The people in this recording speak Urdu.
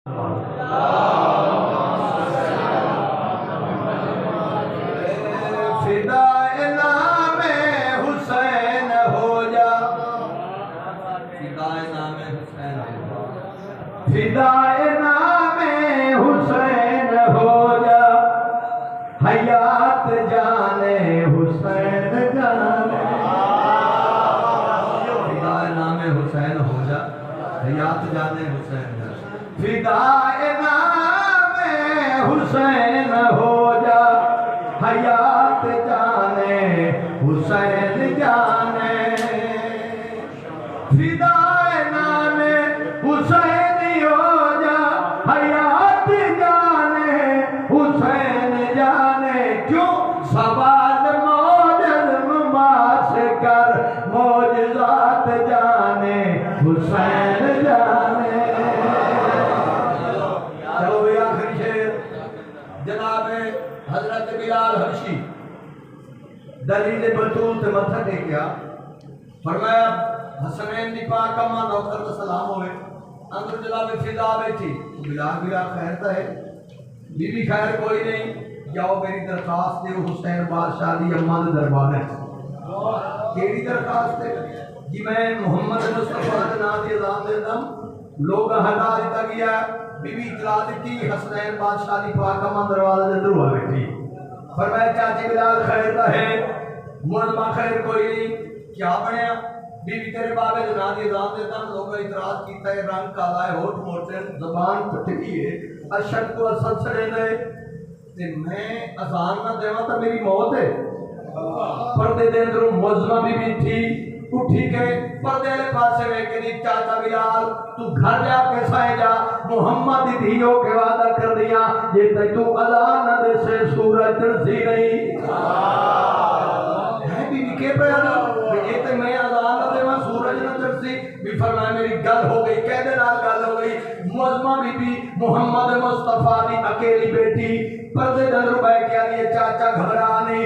فدائے نام حسین ہو جا، فدائے نام حسین ہو جا، فدائے نام حسین ہو جا، حیات جانے حسین جانے، فدائے نام حسین ہو جا، حیات جانے حسین جانے، فدائے نام حسین ہو جا، حیات جانے حسین جانے، فدائے نام حسین ہو جا، حیات جانے حسین جانے، کیوں سوال موجز مماس کر، معجزات جانے حسین جانے۔ چلو بھئی آخری شعر، جناب حضرت بلال حبشی دلیل بطول تے متھا ٹیکیا، فرمایا حسنین دی پاک اما نوکر دا سلام ہوئے، اندر جناب فضا بیٹھی، بلال خیر تا ہے، بی بی خیر کوئی نہیں، جاؤ میری درخواست دے حسین بادشاہ دی اما دے دربار ہے۔ کیڑی درخواست ہے؟ جی میں محمد مصطفیٰ دے نام دی اذان دیتا ہوں، لوگ ہٹا دیتا گیا، بی بی اطلاع دیتی حسنین بادشاہ دی پاک اما دروازے دے اندر ہوا بیٹھی، فرمایا چاچی بلال خیر تا ہے، معظمہ خیر کوئی نہیں، کیا بنیا؟ بی بی تیرے بابے دے نام دی اذان دیتا ہوں، لوگ اعتراض کیتا ہے، رنگ کالا ہے، ہوٹ موٹے، زبان پھٹی ہے، اشد کو اسد سڑے دے، تے میں اذان نہ دیواں تا میری موت ہے۔ پردے دے اندروں معظمہ بی بی تھی، اٹھی کے پردے والے پاسے ویکھ کے دی چاچا بلال تو گھر جا کے سائے جا، محمد دی دھیو کے وعدہ کر دیا جے تے تو اذان نہ دے سے سورج چڑھسی نہیں۔ ہے بی بی کے پیدا جے تے میں اذان نہ دیواں سورج نہ چڑھسی، بھی فرمایا میری گل ہو گئی، کہہ دے نال گل ہو گئی۔ معظمہ بی بی محمد مصطفیٰ دی اکیلی بیٹی پردے دے اندر بیٹھ کے آئی چاچا گھبرا نہیں،